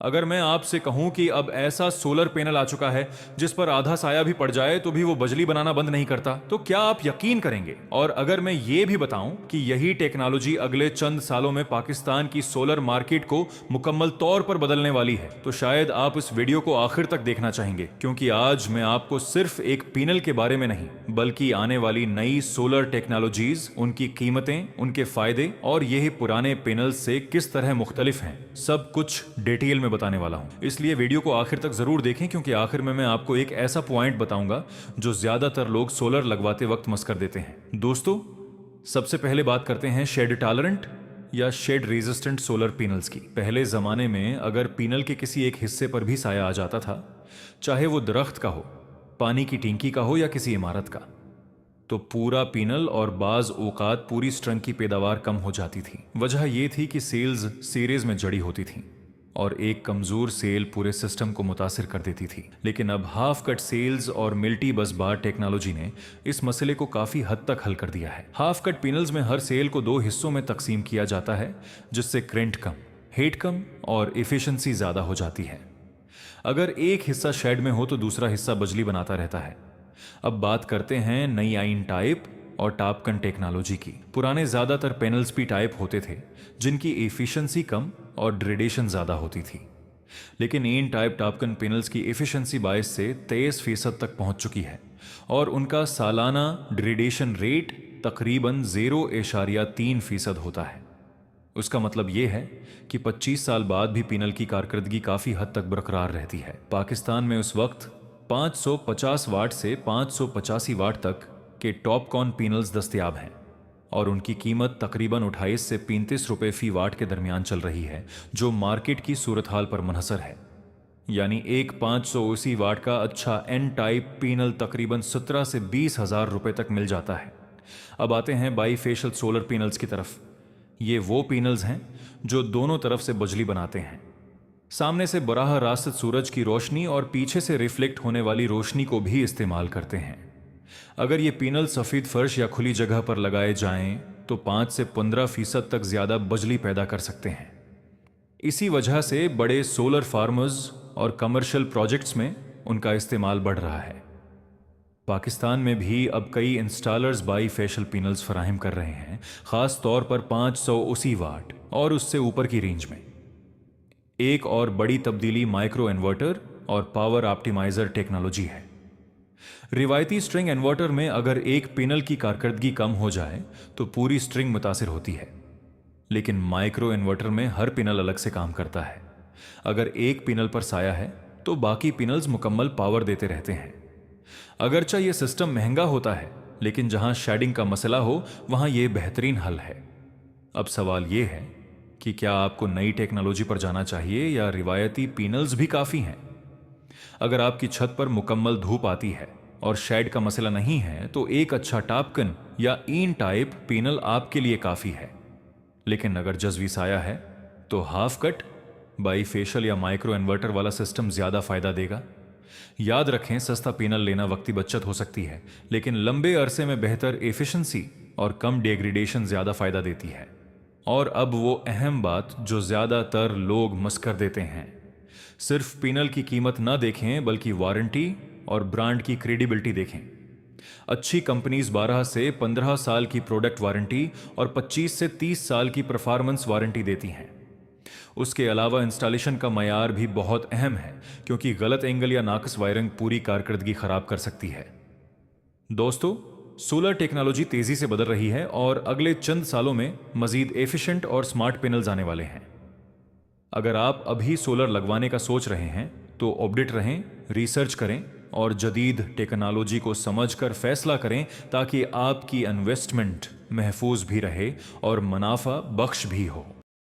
अगर मैं आपसे कहूं कि अब ऐसा सोलर पैनल आ चुका है जिस पर आधा साया भी पड़ जाए तो भी वो बिजली बनाना बंद नहीं करता, तो क्या आप यकीन करेंगे? और अगर मैं ये भी बताऊं कि यही टेक्नोलॉजी अगले चंद सालों में पाकिस्तान की सोलर मार्केट को मुकम्मल तौर पर बदलने वाली है, तो शायद आप इस वीडियो को आखिर तक देखना चाहेंगे, क्योंकि आज मैं आपको सिर्फ एक पैनल के बारे में नहीं बल्कि आने वाली नई सोलर टेक्नोलॉजीज, उनकी कीमतें, उनके फायदे और यही पुराने पैनल से किस तरह मुख्तलिफ हैं, सब कुछ डिटेल में बताने वाला हूं। इसलिए वीडियो को आखिर तक जरूर देखें, क्योंकि आखिर में मैं आपको एक ऐसा पॉइंट बताऊंगा जो ज्यादातर लोग सोलर लगवाते वक्त मिस कर देते हैं। दोस्तों, सबसे पहले बात करते हैं शेड टॉलरेंट या शेड रेजिस्टेंट सोलर पैनल्स की। पहले जमाने में अगर पैनल के किसी एक हिस्से पर भी साया आ जाता था, चाहे वो दरख्त का हो, पानी की टंकी का हो या किसी इमारत का, तो पूरा पैनल और बाज औकात पूरी स्ट्रंग की पैदावार कम हो जाती थी। वजह यह थी कि सेल्स सीरीज में जड़ी होती थी और एक कमजोर सेल पूरे सिस्टम को मुतासिर कर देती थी। लेकिन अब हाफ कट सेल्स और मल्टी बस बार टेक्नोलॉजी ने इस मसले को काफी हद तक हल कर दिया है। हाफ कट पैनल्स में हर सेल को 2 हिस्सों में तकसीम किया जाता है, जिससे करंट कम, हीट कम और एफिशिएंसी ज्यादा हो जाती है। अगर एक हिस्सा शेड में हो तो दूसरा हिस्सा बिजली बनाता रहता है। अब बात करते हैं नई आइन टाइप और टॉपकन टेक्नोलॉजी की। पुराने ज्यादातर पैनल्स भी टाइप होते थे जिनकी एफिशिएंसी कम और ड्रेडेशन ज्यादा होती थी, लेकिन इन टाइप टॉपकन पैनल्स की एफिशिएंसी 22 से 23% तक पहुंच चुकी है और उनका सालाना ड्रेडेशन रेट तकरीबन 0.3% होता है। उसका मतलब यह है कि 25 साल बाद भी पैनल की कारकर्दगी काफी हद तक बरकरार रहती है। पाकिस्तान में उस वक्त 550 वाट से 585 वाट तक के टॉपकॉन पैनल्स दस्तयाब हैं और उनकी कीमत तकरीबन 28 से 35 रुपए फी वाट के दरमियान चल रही है, जो मार्केट की सूरत हाल पर मुनहसर है। यानी एक 580 वाट का अच्छा एन टाइप पैनल तकरीबन 17 से 20 हजार रुपए तक मिल जाता है। अब आते हैं बाईफेशियल सोलर पैनल्स की तरफ। ये वो पैनल्स हैं जो दोनों तरफ से बिजली बनाते हैं। सामने से बराह रास्त सूरज की रोशनी और पीछे से रिफ्लेक्ट होने वाली रोशनी को भी इस्तेमाल करते हैं। अगर ये पैनल सफेद फर्श या खुली जगह पर लगाए जाएं तो 5 से 15% तक ज्यादा बिजली पैदा कर सकते हैं। इसी वजह से बड़े सोलर फार्मर्स और कमर्शियल प्रोजेक्ट्स में उनका इस्तेमाल बढ़ रहा है। पाकिस्तान में भी अब कई इंस्टॉलर्स बाईफेशियल पैनल्स फराहम कर रहे हैं, खास तौर पर 580 वाट और उससे ऊपर की रेंज में। एक और बड़ी तब्दीली माइक्रो इन्वर्टर और पावर ऑप्टिमाइजर टेक्नोलॉजी है। रिवायती स्ट्रिंग इन्वर्टर में अगर एक पैनल की कारकर्दगी कम हो जाए तो पूरी स्ट्रिंग मुतासिर होती है, लेकिन माइक्रो इन्वर्टर में हर पैनल अलग से काम करता है। अगर एक पैनल पर साया है तो बाकी पैनल्स मुकम्मल पावर देते रहते हैं। अगरचा ये सिस्टम महंगा होता है, लेकिन जहां शेडिंग का मसला हो वहां यह बेहतरीन हल है। अब सवाल यह है कि क्या आपको नई टेक्नोलॉजी पर जाना चाहिए या रिवायती पैनल्स भी काफी हैं? अगर आपकी छत पर मुकम्मल धूप आती है और शेड का मसला नहीं है तो एक अच्छा टॉपकन या इन टाइप पैनल आपके लिए काफी है। लेकिन अगर जज्वी साया है तो हाफ कट, बाईफेशियल या माइक्रो इन्वर्टर वाला सिस्टम ज्यादा फायदा देगा। याद रखें, सस्ता पैनल लेना वक्ती बचत हो सकती है, लेकिन लंबे अरसे में बेहतर एफिशिएंसी और कम डिग्रेडेशन ज्यादा फायदा देती है। और अब वो अहम बात जो ज्यादातर लोग मिस कर देते हैं, सिर्फ पैनल की कीमत ना देखें बल्कि वारंटी और ब्रांड की क्रेडिबिलिटी देखें। अच्छी कंपनीज 12 से 15 साल की प्रोडक्ट वारंटी और 25 से 30 साल की परफॉर्मेंस वारंटी देती हैं। उसके अलावा इंस्टॉलेशन का मयार भी बहुत अहम है, क्योंकि गलत एंगल या नाकस वायरिंग पूरी कारकर्दगी खराब कर सकती है। दोस्तों, सोलर टेक्नोलॉजी तेजी से बदल रही है और अगले चंद सालों में मजीद एफिशिएंट और स्मार्ट पैनल्स आने वाले हैं। अगर आप अभी सोलर लगवाने का सोच रहे हैं तो अपडेट रहें, रिसर्च करें और जदीद टेक्नोलॉजी को समझकर फैसला करें, ताकि आपकी इन्वेस्टमेंट महफूज भी रहे और मुनाफा बख्श भी हो।